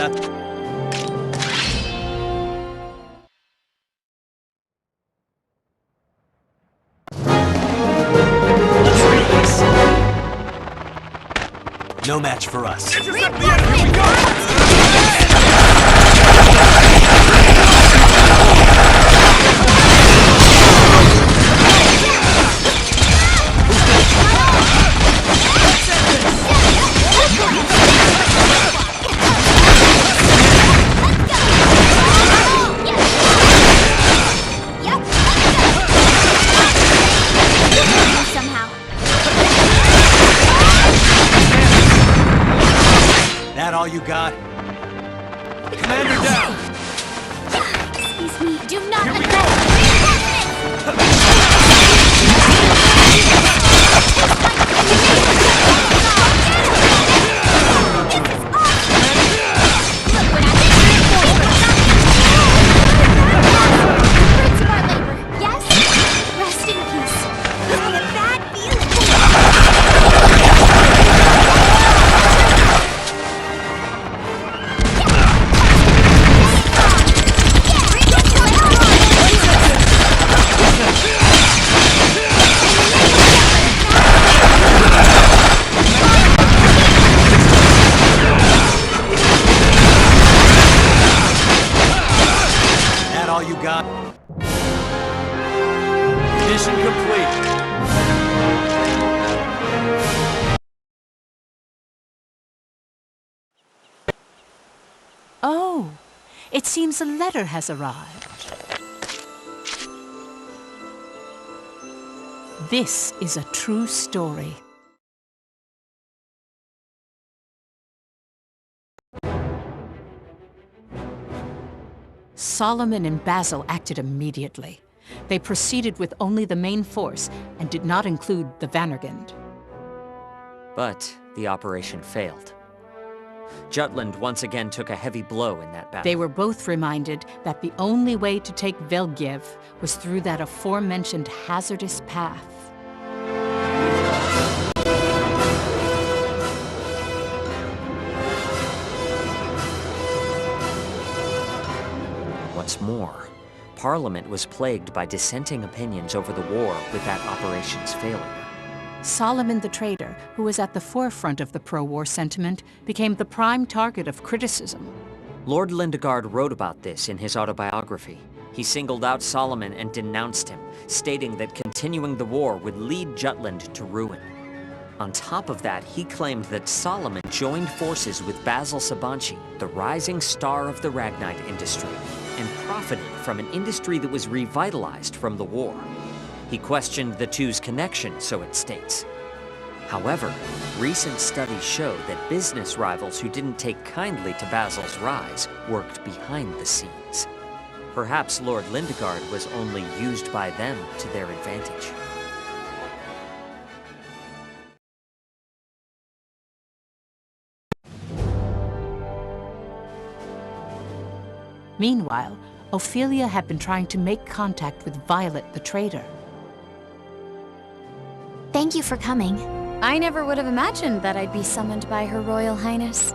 No match for us. Intercept the enemy! We go! That all you got? Commander down! Excuse me, do not Here we attack! All you got? Mission complete. Oh, it seems a letter has arrived. This is a true story. Solomon and Basil acted immediately. They proceeded with only the main force and did not include the Vandergand. But the operation failed. Jutland once again took a heavy blow in that battle. They were both reminded that the only way to take Velgiev was through that aforementioned hazardous path. What's more, Parliament was plagued by dissenting opinions over the war with that operation's failure. Solomon the Trader, who was at the forefront of the pro-war sentiment, became the prime target of criticism. Lord Lindegard wrote about this in his autobiography. He singled out Solomon and denounced him, stating that continuing the war would lead Jutland to ruin. On top of that, he claimed that Solomon joined forces with Basil Sabanci, the rising star of the Ragnite industry, and profited from an industry that was revitalized from the war. He questioned the two's connection, so it states. However, recent studies show that business rivals who didn't take kindly to Basil's rise worked behind the scenes. Perhaps Lord Lindegard was only used by them to their advantage. Meanwhile, Ophelia had been trying to make contact with Violet the Trader. Thank you for coming. I never would have imagined that I'd be summoned by Her Royal Highness.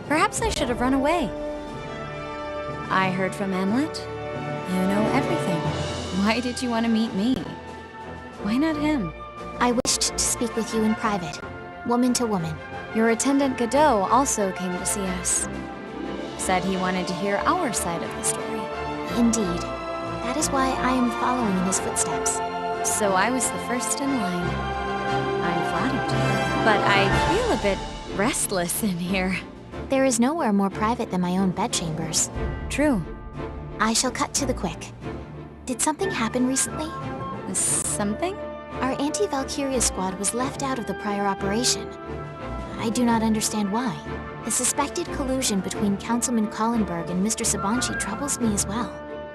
Perhaps I should have run away. I heard from Hamlet. You know everything. Why did you want to meet me? Why not him? I wished to speak with you in private, woman to woman. Your attendant Godot also came to see us. Said he wanted to hear our side of the story. Indeed. That is why I am following in his footsteps. So I was the first in line. I'm flattered. But I feel a bit restless in here. There is nowhere more private than my own bedchambers. True. I shall cut to the quick. Did something happen recently? Something? Our anti-Valkyria squad was left out of the prior operation. I do not understand why. The suspected collusion between Councilman Collenberg and Mr. Sabanci troubles me as well.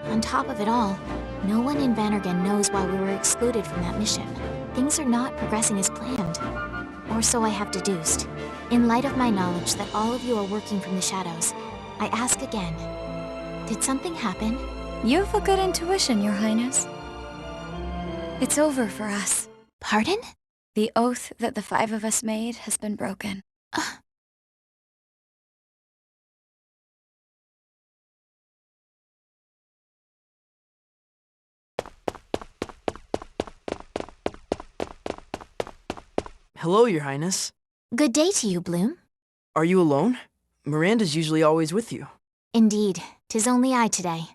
On top of it all, no one in Vandergen knows why we were excluded from that mission. Things are not progressing as planned. Or so I have deduced. In light of my knowledge that all of you are working from the shadows, I ask again, did something happen? You have a good intuition, Your Highness. It's over for us. Pardon? The oath that the 5 of us made has been broken. Hello, Your Highness. Good day to you, Bloom. Are you alone? Miranda's usually always with you. Indeed, 'tis only I today.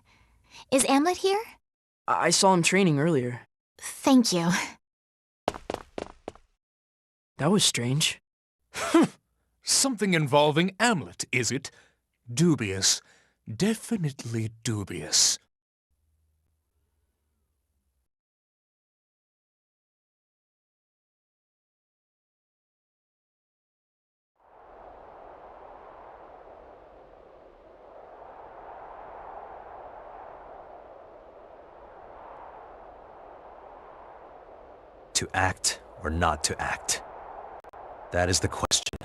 Is Amlet here? I saw him training earlier. Thank you. That was strange. Something involving Amlet, is it? Dubious. Definitely dubious. To act or not to act? That is the question.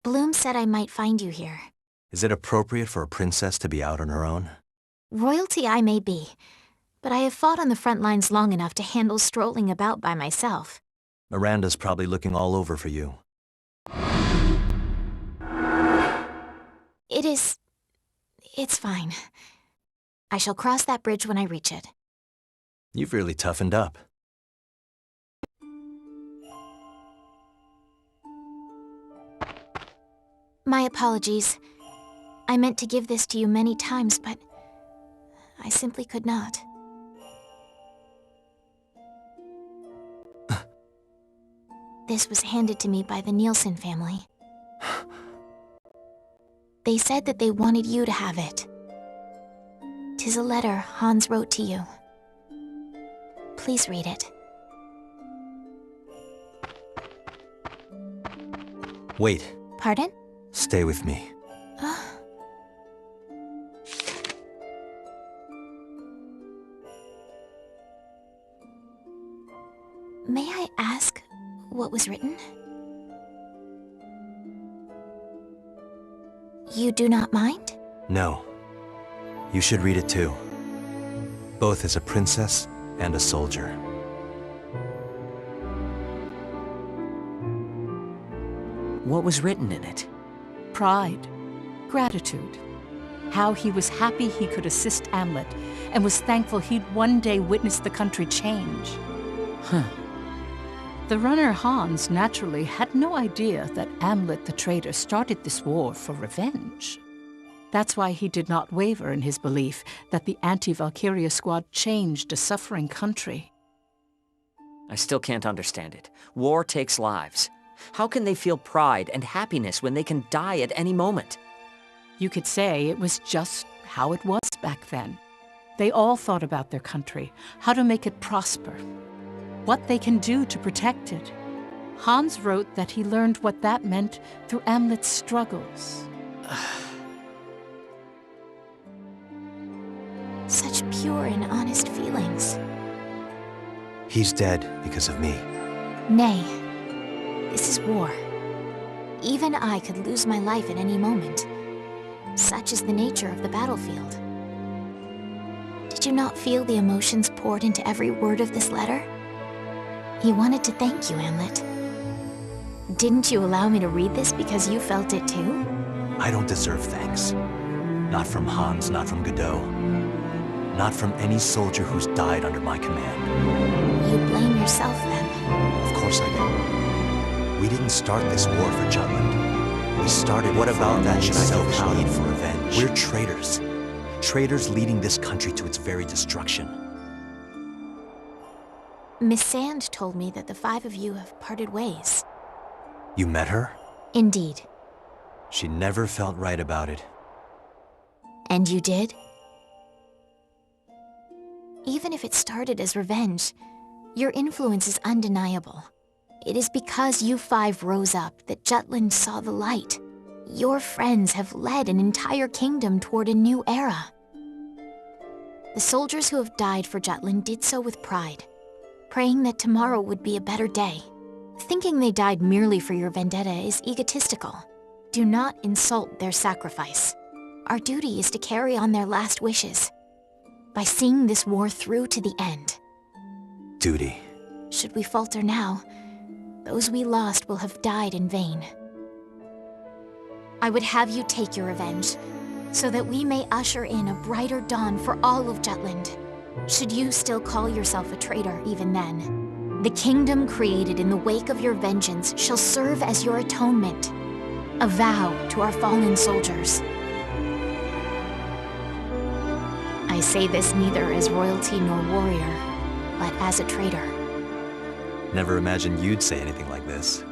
Bloom said I might find you here. Is it appropriate for a princess to be out on her own? Royalty I may be, but I have fought on the front lines long enough to handle strolling about by myself. Miranda's probably looking all over for you. It's fine. I shall cross that bridge when I reach it. You've really toughened up. My apologies. I meant to give this to you many times, but I simply could not. This was handed to me by the Nielsen family. They said that they wanted you to have it. 'Tis a letter Hans wrote to you. Please read it. Wait. Pardon? Stay with me. May I ask what was written? You do not mind? No. You should read it too. Both as a princess and a soldier. What was written in it? Pride, gratitude, how he was happy he could assist Amlet, and was thankful he'd one day witness the country change. Huh. The runner Hans naturally had no idea that Amlet the traitor started this war for revenge. That's why he did not waver in his belief that the anti-Valkyria squad changed a suffering country. I still can't understand it. War takes lives. How can they feel pride and happiness when they can die at any moment? You could say it was just how it was back then. They all thought about their country, how to make it prosper, what they can do to protect it. Hans wrote that he learned what that meant through Amlet's struggles. Such pure and honest feelings. He's dead because of me. Nay, this is war. Even I could lose my life at any moment. Such is the nature of the battlefield. Did you not feel the emotions poured into every word of this letter? He wanted to thank you, Amlet. Didn't you allow me to read this because you felt it too? I don't deserve thanks. Not from Hans, not from Godot. Not from any soldier who's died under my command. You blame yourself then. Of course I do. We didn't start this war for Jutland. We started what about that selfish need for revenge? We're traitors. Traitors leading this country to its very destruction. Miss Sand told me that the five of you have parted ways. You met her? Indeed. She never felt right about it. And you did? Even if it started as revenge, your influence is undeniable. It is because you five rose up that Jutland saw the light. Your friends have led an entire kingdom toward a new era. The soldiers who have died for Jutland did so with pride, praying that tomorrow would be a better day. Thinking they died merely for your vendetta is egotistical. Do not insult their sacrifice. Our duty is to carry on their last wishes by seeing this war through to the end. Duty. Should we falter now, those we lost will have died in vain. I would have you take your revenge, so that we may usher in a brighter dawn for all of Jutland. Should you still call yourself a traitor even then, the kingdom created in the wake of your vengeance shall serve as your atonement, a vow to our fallen soldiers. I say this neither as royalty nor warrior, but as a traitor. Never imagined you'd say anything like this.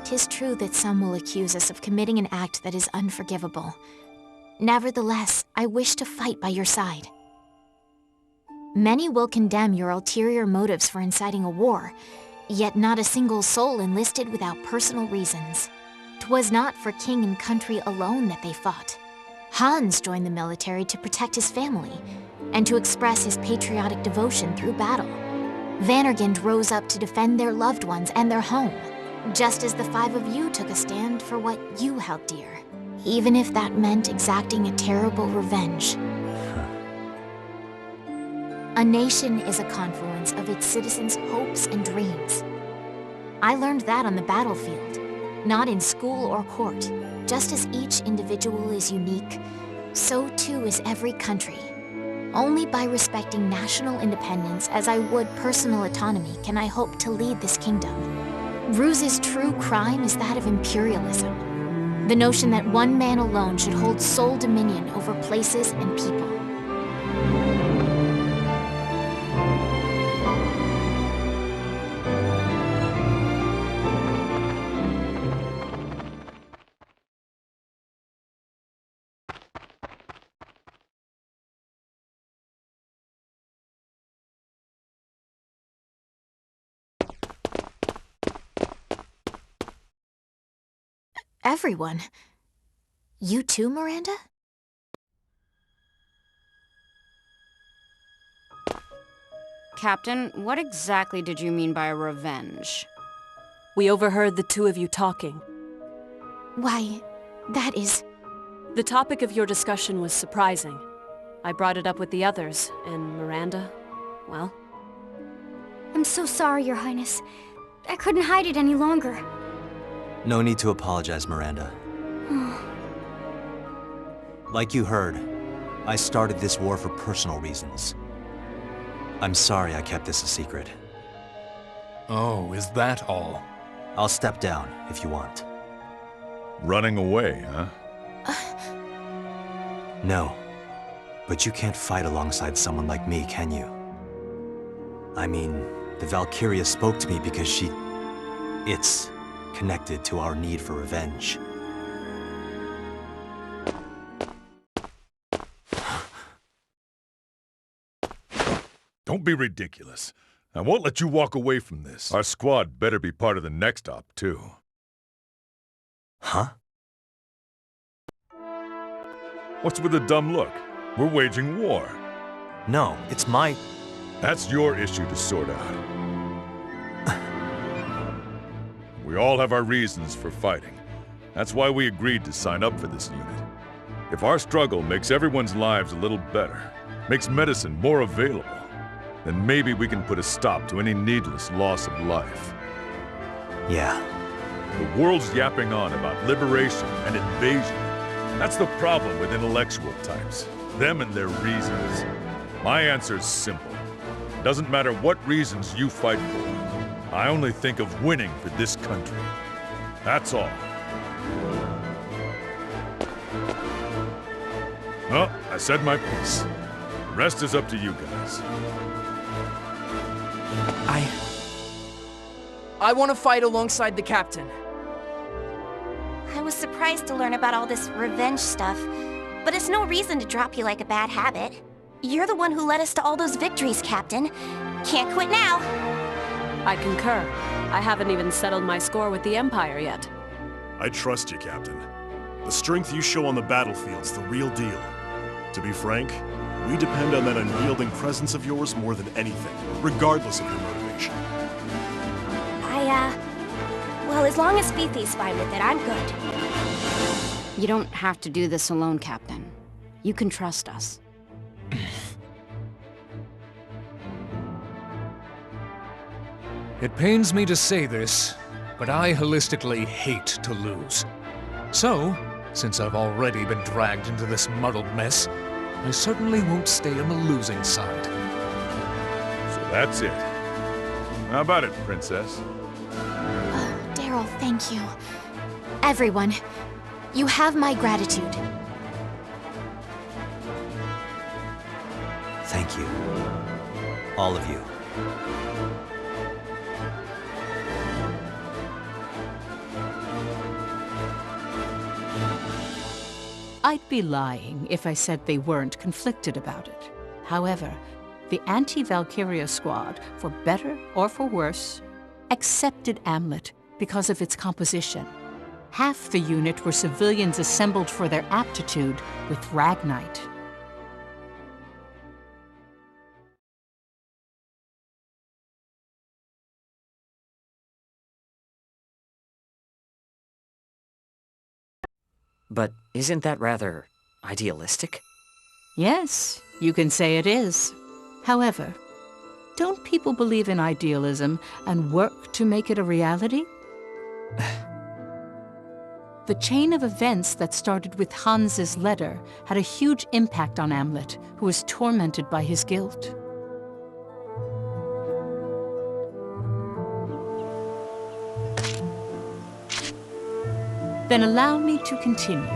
'Tis true that some will accuse us of committing an act that is unforgivable. Nevertheless, I wish to fight by your side. Many will condemn your ulterior motives for inciting a war, yet not a single soul enlisted without personal reasons. 'Twas not for king and country alone that they fought. Hans joined the military to protect his family, and to express his patriotic devotion through battle. Vannergund rose up to defend their loved ones and their home, just as the 5 of you took a stand for what you held dear, even if that meant exacting a terrible revenge. A nation is a confluence of its citizens' hopes and dreams. I learned that on the battlefield, not in school or court. Just as each individual is unique, so too is every country. Only by respecting national independence as I would personal autonomy can I hope to lead this kingdom. Ruse's true crime is that of imperialism. The notion that one man alone should hold sole dominion over places and people. Everyone. You too, Miranda? Captain, what exactly did you mean by revenge? We overheard the two of you talking. Why, that is... The topic of your discussion was surprising. I brought it up with the others, and Miranda, well... I'm so sorry, Your Highness. I couldn't hide it any longer. No need to apologize, Miranda. Like you heard, I started this war for personal reasons. I'm sorry I kept this a secret. Oh, is that all? I'll step down if you want. Running away, huh? No, but you can't fight alongside someone like me, can you? I mean, the Valkyria spoke to me because it's connected to our need for revenge. Don't be ridiculous. I won't let you walk away from this. Our squad better be part of the next op, too. Huh? What's with the dumb look? We're waging war. No, it's my... That's your issue to sort out. We all have our reasons for fighting. That's why we agreed to sign up for this unit. If our struggle makes everyone's lives a little better, makes medicine more available, then maybe we can put a stop to any needless loss of life. Yeah. The world's yapping on about liberation and invasion. That's the problem with intellectual types. Them and their reasons. My answer's simple. Doesn't matter what reasons you fight for. I only think of winning for this country. That's all. Well, I said my piece. The rest is up to you guys. I want to fight alongside the captain. I was surprised to learn about all this revenge stuff, but it's no reason to drop you like a bad habit. You're the one who led us to all those victories, Captain. Can't quit now. I concur. I haven't even settled my score with the Empire yet. I trust you, Captain. The strength you show on the battlefield's the real deal. To be frank, we depend on that unyielding presence of yours more than anything, regardless of your motivation. Well, as long as Fifi's fine with it, I'm good. You don't have to do this alone, Captain. You can trust us. It pains me to say this, but I holistically hate to lose. So, since I've already been dragged into this muddled mess, I certainly won't stay on the losing side. That's it. How about it, Princess? Oh, Daryl, thank you. Everyone, you have my gratitude. Thank you. All of you. I'd be lying if I said they weren't conflicted about it. However, the anti-Valkyria squad, for better or for worse, accepted Amlet because of its composition. Half the unit were civilians assembled for their aptitude with Ragnite. But isn't that rather idealistic? Yes, you can say it is. However, don't people believe in idealism and work to make it a reality? The chain of events that started with Hans's letter had a huge impact on Amlet, who was tormented by his guilt. Then allow me to continue.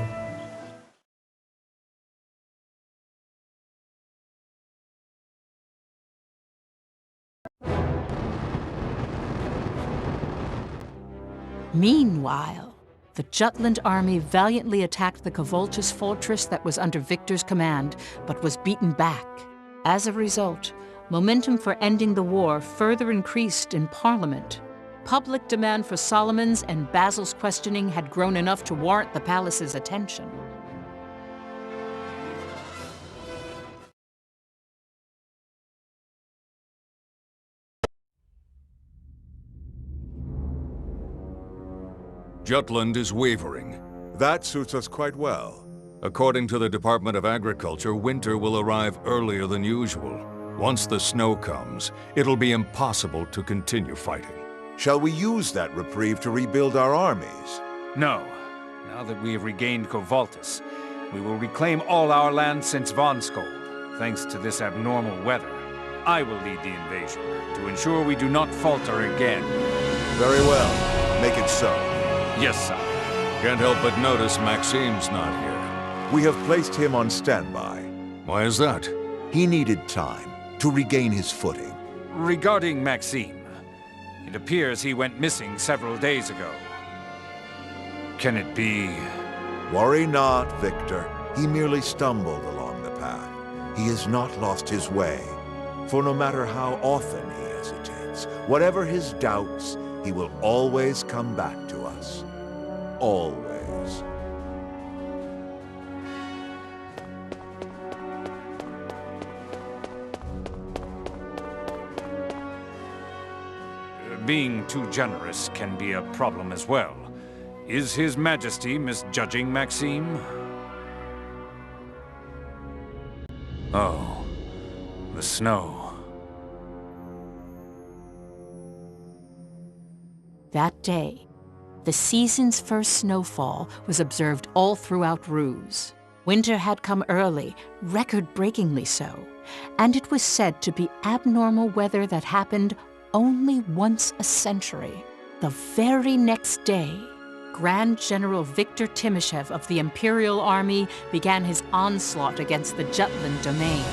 Meanwhile, the Jutland army valiantly attacked the Kvoltis fortress that was under Victor's command, but was beaten back. As a result, momentum for ending the war further increased in Parliament. Public demand for Solomon's and Basil's questioning had grown enough to warrant the palace's attention. Jutland is wavering. That suits us quite well. According to the Department of Agriculture, winter will arrive earlier than usual. Once the snow comes, it'll be impossible to continue fighting. Shall we use that reprieve to rebuild our armies? No. Now that we have regained Kvoltis, we will reclaim all our land since Vonskold, thanks to this abnormal weather. I will lead the invasion, to ensure we do not falter again. Very well. Make it so. Yes, sir. Can't help but notice Maxime's not here. We have placed him on standby. Why is that? He needed time to regain his footing. Regarding Maxime, it appears he went missing several days ago. Can it be... Worry not, Victor. He merely stumbled along the path. He has not lost his way. For no matter how often he hesitates, whatever his doubts, he will always come back to us. Always. Being too generous can be a problem as well. Is His Majesty misjudging Maxime? Oh, the snow. That day, the season's first snowfall was observed all throughout Ruse. Winter had come early, record-breakingly so, and it was said to be abnormal weather that happened only once a century. The very next day, Grand General Viktor Timoshev of the Imperial Army began his onslaught against the Jutland domain.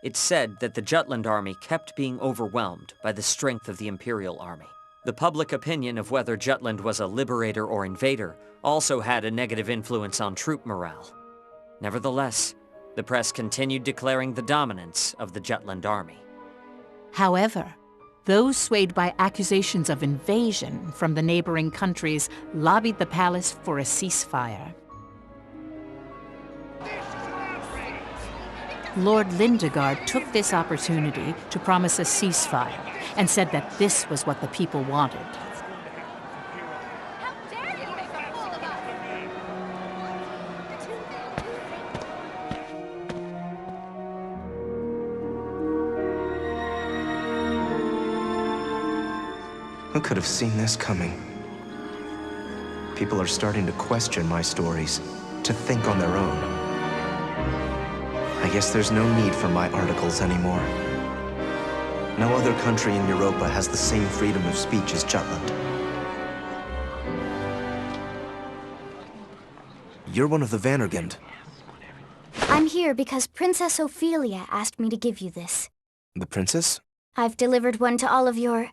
It's said that the Jutland army kept being overwhelmed by the strength of the Imperial army. The public opinion of whether Jutland was a liberator or invader also had a negative influence on troop morale. Nevertheless, the press continued declaring the dominance of the Jutland army. However, those swayed by accusations of invasion from the neighboring countries lobbied the palace for a ceasefire. Lord Lindegard took this opportunity to promise a ceasefire and said that this was what the people wanted. Who could have seen this coming? People are starting to question my stories, to think on their own. I guess there's no need for my articles anymore. No other country in Europa has the same freedom of speech as Jutland. You're one of the Vandergund. I'm here because Princess Ophelia asked me to give you this. The princess? I've delivered one to all of your...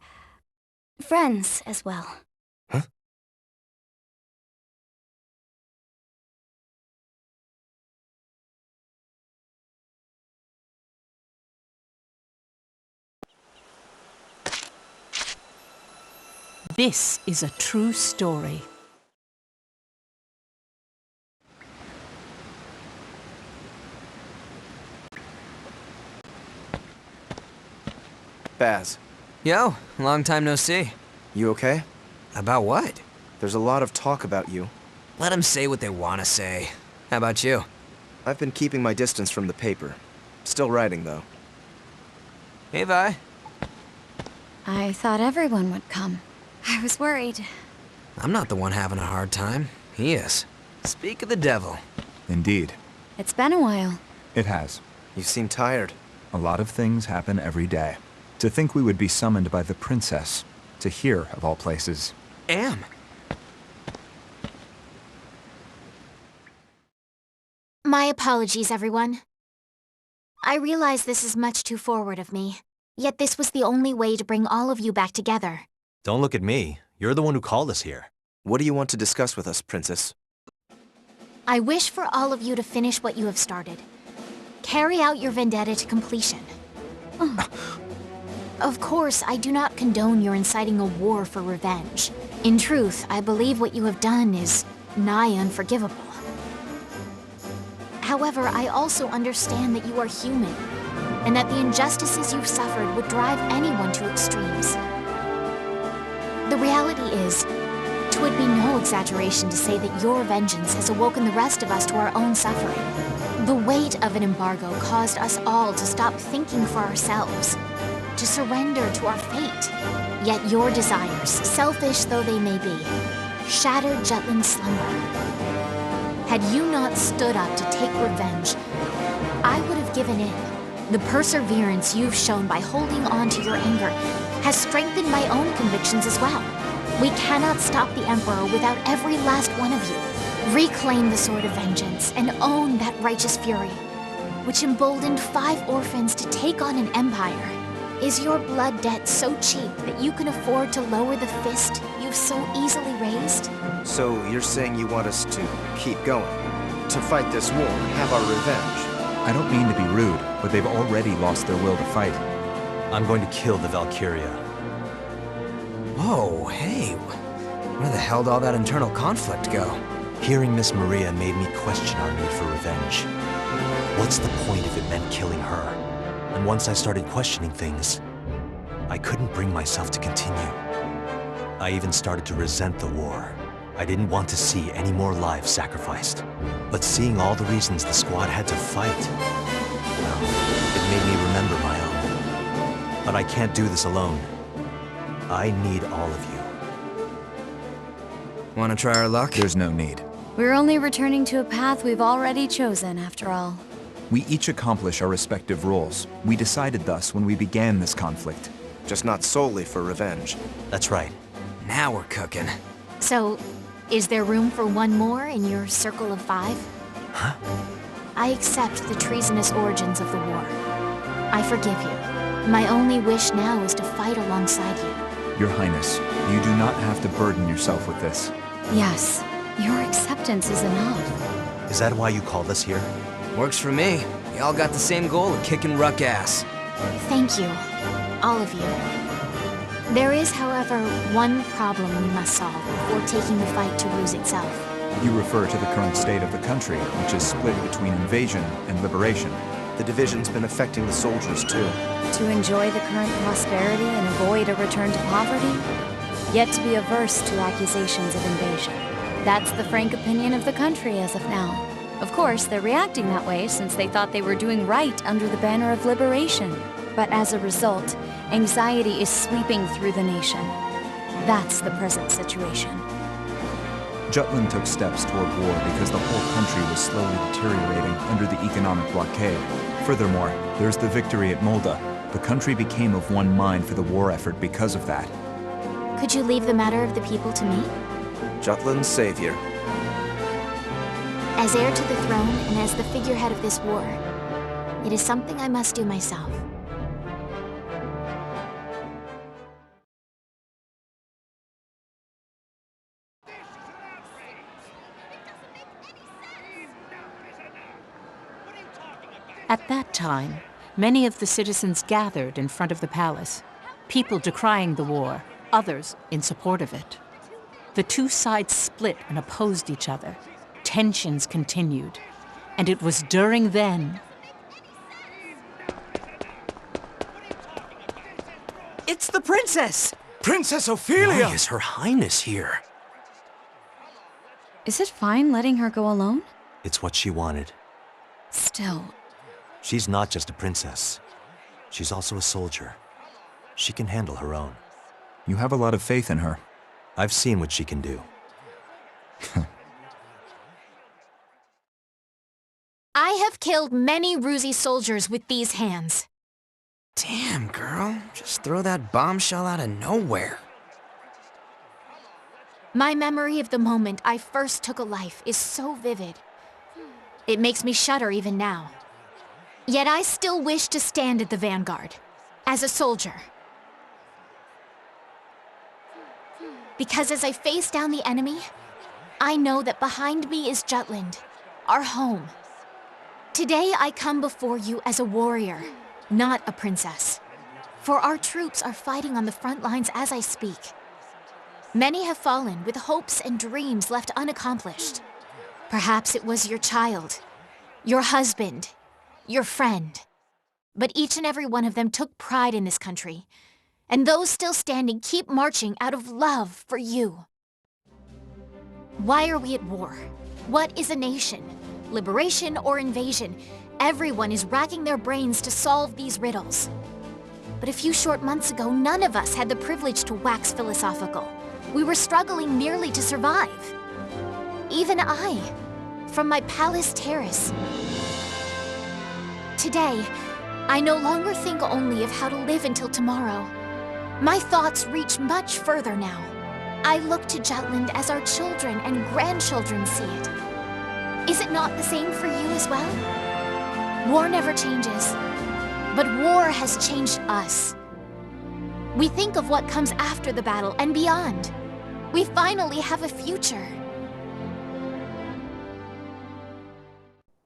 friends as well. Huh? This is a true story. Baz. Yo, long time no see. You okay? About what? There's a lot of talk about you. Let them say what they want to say. How about you? I've been keeping my distance from the paper. Still writing, though. Hey, Vi. I thought everyone would come. I was worried. I'm not the one having a hard time. He is. Speak of the devil. Indeed. It's been a while. It has. You seem tired. A lot of things happen every day. To think we would be summoned by the princess. To hear, of all places. Am. My apologies, everyone. I realize this is much too forward of me, yet this was the only way to bring all of you back together. Don't look at me. You're the one who called us here. What do you want to discuss with us, Princess? I wish for all of you to finish what you have started. Carry out your vendetta to completion. Of course, I do not condone your inciting a war for revenge. In truth, I believe what you have done is nigh unforgivable. However, I also understand that you are human, and that the injustices you've suffered would drive anyone to extremes. The reality is, 'twould be no exaggeration to say that your vengeance has awoken the rest of us to our own suffering. The weight of an embargo caused us all to stop thinking for ourselves, to surrender to our fate. Yet your desires, selfish though they may be, shattered Jutland's slumber. Had you not stood up to take revenge, I would have given in. The perseverance you've shown by holding on to your anger has strengthened my own convictions as well. We cannot stop the Emperor without every last one of you. Reclaim the sword of vengeance and own that righteous fury, which emboldened 5 orphans to take on an empire. Is your blood debt so cheap that you can afford to lower the fist you've so easily raised? So you're saying you want us to keep going? To fight this war and have our revenge? I don't mean to be rude, but they've already lost their will to fight. I'm going to kill the Valkyria. Whoa, hey. Where the hell did all that internal conflict go? Hearing Miss Maria made me question our need for revenge. What's the point if it meant killing her? And once I started questioning things, I couldn't bring myself to continue. I even started to resent the war. I didn't want to see any more lives sacrificed. But seeing all the reasons the squad had to fight, well, it made me remember my own. But I can't do this alone. I need all of you. Want to try our luck? There's no need. We're only returning to a path we've already chosen, after all. We each accomplish our respective roles. We decided thus when we began this conflict. Just not solely for revenge. That's right. Now we're cooking. So, is there room for one more in your circle of 5? Huh? I accept the treasonous origins of the war. I forgive you. My only wish now is to fight alongside you. Your Highness, you do not have to burden yourself with this. Yes, your acceptance is enough. Is that why you called us here? Works for me. We all got the same goal of kicking Ruck ass. Thank you, all of you. There is, however, one problem we must solve before taking the fight to Ruse itself. You refer to the current state of the country, which is split between invasion and liberation. The division's been affecting the soldiers, too. To enjoy the current prosperity and avoid a return to poverty? Yet to be averse to accusations of invasion. That's the frank opinion of the country as of now. Of course, they're reacting that way since they thought they were doing right under the banner of liberation. But as a result, anxiety is sweeping through the nation. That's the present situation. Jutland took steps toward war because the whole country was slowly deteriorating under the economic blockade. Furthermore, there's the victory at Molda. The country became of one mind for the war effort because of that. Could you leave the matter of the people to me? Jutland's savior. As heir to the throne and as the figurehead of this war, it is something I must do myself. At that time, many of the citizens gathered in front of the palace, people decrying the war, others in support of it. The two sides split and opposed each other. Tensions continued, and it was during then... It's the princess! Princess Ophelia! Why is Her Highness here? Is it fine letting her go alone? It's what she wanted. Still... She's not just a princess. She's also a soldier. She can handle her own. You have a lot of faith in her. I've seen what she can do. I have killed many Ruzi soldiers with these hands. Damn, girl. Just throw that bombshell out of nowhere. My memory of the moment I first took a life is so vivid. It makes me shudder even now. Yet I still wish to stand at the vanguard, as a soldier. Because as I face down the enemy, I know that behind me is Jutland, our home. Today I come before you as a warrior, not a princess. For our troops are fighting on the front lines as I speak. Many have fallen with hopes and dreams left unaccomplished. Perhaps it was your child, your husband, your friend. But each and every one of them took pride in this country. And those still standing keep marching out of love for you. Why are we at war? What is a nation? Liberation or invasion? Everyone is racking their brains to solve these riddles. But a few short months ago, none of us had the privilege to wax philosophical. We were struggling merely to survive. Even I, from my palace terrace. Today, I no longer think only of how to live until tomorrow. My thoughts reach much further now. I look to Jutland as our children and grandchildren see it. Is it not the same for you as well? War never changes, but war has changed us. We think of what comes after the battle and beyond. We finally have a future.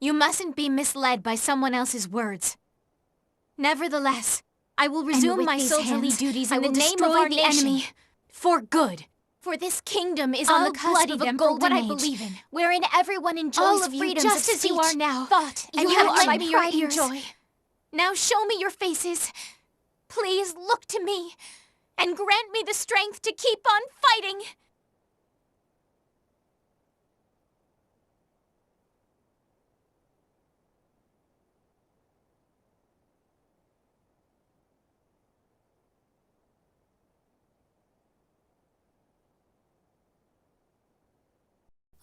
You mustn't be misled by someone else's words. Nevertheless, I will resume my soldierly duties in the name of our nation. For good. For this kingdom is on the cusp of a golden age, wherein everyone enjoys freedoms just as you are now. Thought, and you have my pride and joy. Now show me your faces. Please look to me, and grant me the strength to keep on fighting.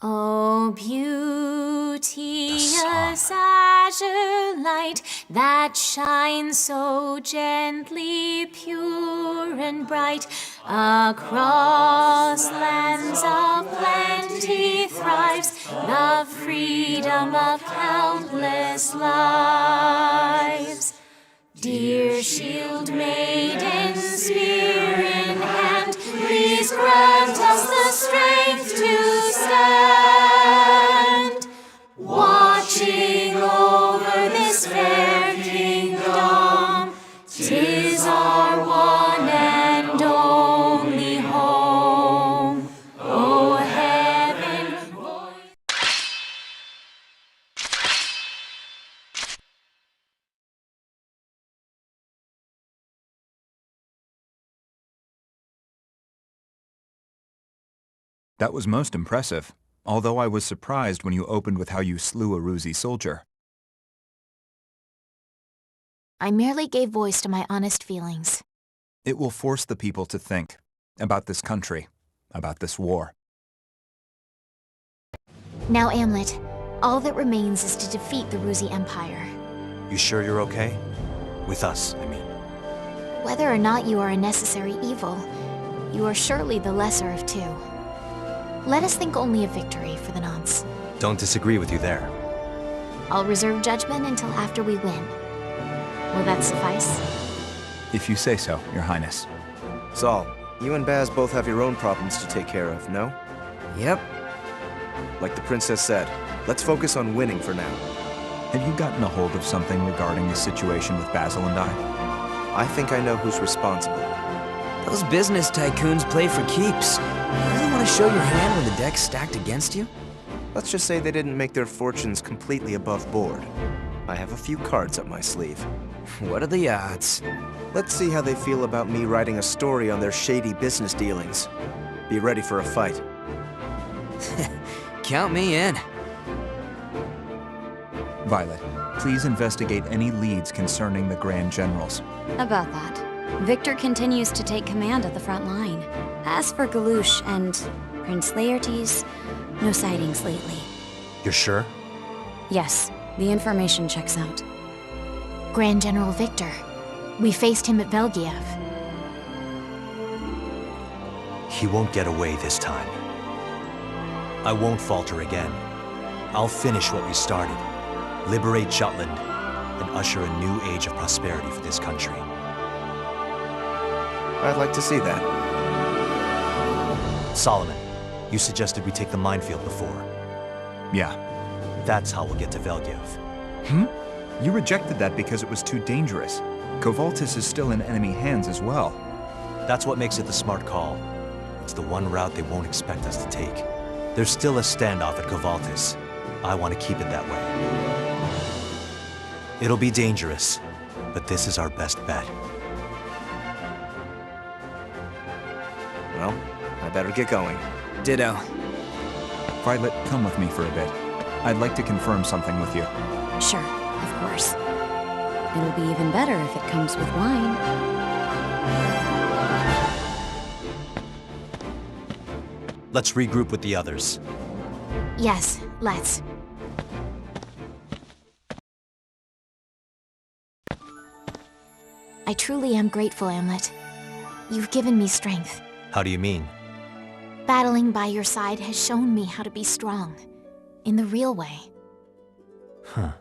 Oh, beauteous azure light that shines so gently, pure and bright, across lands of plenty thrives the freedom of countless lives. Dear shield maiden, spear in hand, please grant us the strength to stand, watching over this fair kingdom. 'Tis our one and only home. Oh, heaven. That was most impressive, although I was surprised when you opened with how you slew a Ruzi soldier. I merely gave voice to my honest feelings. It will force the people to think. About this country. About this war. Now, Amlet, all that remains is to defeat the Ruzi Empire. You sure you're okay? With us, I mean. Whether or not you are a necessary evil, you are surely the lesser of two. Let us think only of victory for the nonce. Don't disagree with you there. I'll reserve judgment until after we win. Will that suffice? If you say so, Your Highness. Saul, you and Baz both have your own problems to take care of, no? Yep. Like the princess said, let's focus on winning for now. Have you gotten a hold of something regarding the situation with Basil and I? I think I know who's responsible. Those business tycoons play for keeps. Really want to show your hand when the deck's stacked against you? Let's just say they didn't make their fortunes completely above board. I have a few cards up my sleeve. What are the odds? Let's see how they feel about me writing a story on their shady business dealings. Be ready for a fight. Count me in. Violet, please investigate any leads concerning the Grand Generals. About that, Victor continues to take command at the front line. As for Galouche and Prince Laertes, no sightings lately. You're sure? Yes, the information checks out. Grand General Victor. We faced him at Belgiev. He won't get away this time. I won't falter again. I'll finish what we started. Liberate Jutland and usher a new age of prosperity for this country. I'd like to see that. Solomon, you suggested we take the minefield before. Yeah. That's how we'll get to Belgiev. You rejected that because it was too dangerous. Kovaltis is still in enemy hands as well. That's what makes it the smart call. It's the one route they won't expect us to take. There's still a standoff at Kovaltis. I want to keep it that way. It'll be dangerous, but this is our best bet. Well, I better get going. Ditto. Violet, come with me for a bit. I'd like to confirm something with you. Sure, of course. It'll be even better if it comes with wine. Let's regroup with the others. Yes, let's. I truly am grateful, Amlet. You've given me strength. How do you mean? Battling by your side has shown me how to be strong. In the real way. Huh.